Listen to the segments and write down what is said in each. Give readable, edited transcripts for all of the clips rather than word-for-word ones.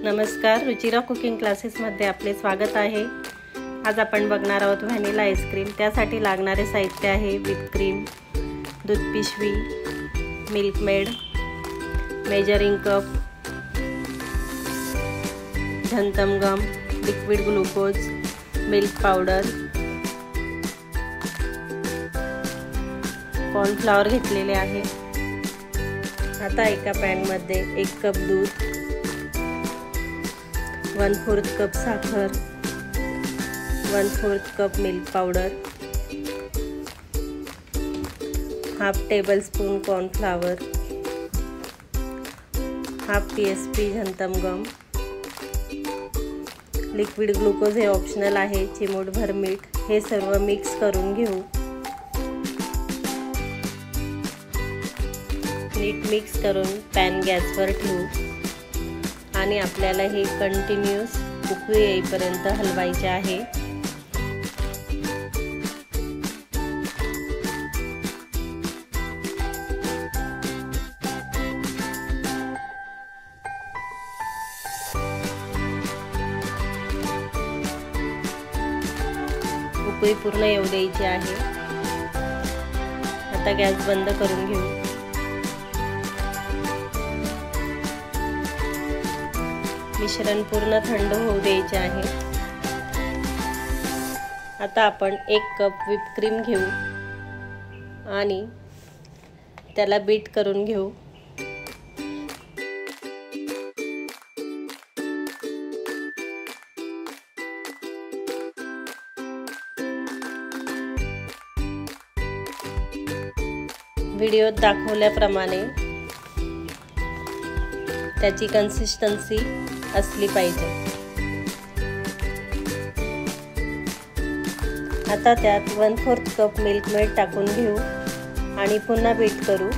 नमस्कार, रुचिरा कुकिंग क्लासेसमध्ये आपले स्वागत आहे। आज आपण बघणार आहोत व्हॅनिला आईस्क्रीम। त्यासाठी लागणारे साहित्य आहे व्हिप क्रीम, दूध पिशवी, milk maid, measuring cup, xanthan gum, liquid glucose, milk powder, cornflour घेतलेले आहे। आता एका पॅन मध्ये 1 कप दूध, 1/4 कप साखर, 1/4 cup milk powder, half tablespoon cornflour, half TSP xanthan gum, liquid glucose हे ऑप्शनल आहे, चिमूटभर मीठ। हे सर्व मिक्स करून घेऊ। नीट मिक्स करून पॅन गॅसवर ठेवू आणि आपल्याला हे कंटिन्यूअस उकळी येईपर्यंत हलवायचे आहे। उकळी पूर्ण येऊ द्यायची आहे। आता गॅस बंद करून घेऊ। मिश्रण पूर्ण थंड होऊ द्यायचे आहे। आता आपण 1 कप व्हिप क्रीम घेऊ आणि त्याला बीट करून घेऊ। व्हिडिओत दाखवल्याप्रमाणे त्याची कन्सिस्टन्सी असली पाहिजे। आता त्यात 1/4 कप मिल्क मेड टाकून घेऊ आणि पुन्हा बीट करू।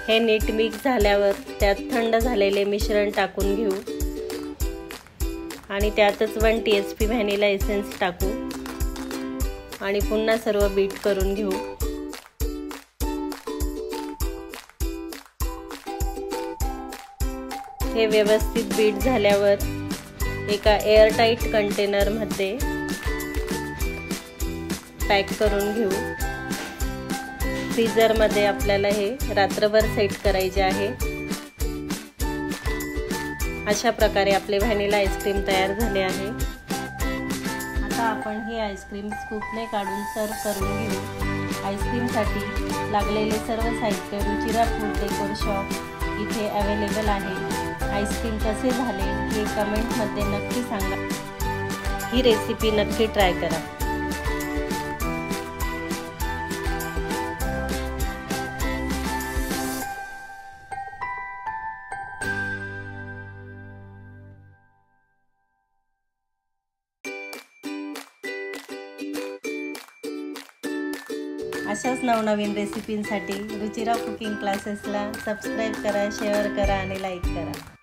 हे नीट मिक्स झाल्यावर त्यात थंड झालेले मिश्रण टाकून घेऊ आणि त्यातच 1 TSP व्हॅनिला एसेन्स टाकू आणि पुन्हा सर्व बीट करून घेऊ। हे व्यवस्थित बीट झाल्यावर एका एअरटाइट कंटेनर मध्ये पॅक करून घेऊ। फ्रीजर मध्ये आपल्याला हे रात्रभर सेट करायचे आहे। अशा प्रकारे आपले व्हॅनिला आईस्क्रीम तयार झाले आहे। आता आपण हे आईस्क्रीम स्कूपने काढून सर्व करून घेऊ। आईस्क्रीमसाठी लागलेले सर्व साहित्य रुचिरा फूड डेकोर शॉप इथे अवेलेबल आहे। आईस्क्रीम कसे झाले हे कमेंटमध्ये नक्की सांगा। ही रेसिपी नक्की ट्राय करा। अशाच नवनवीन रेसिपींसाठी रुचिरा कुकिंग क्लासेसला सबस्क्राईब करा, शेअर करा आणि लाईक करा।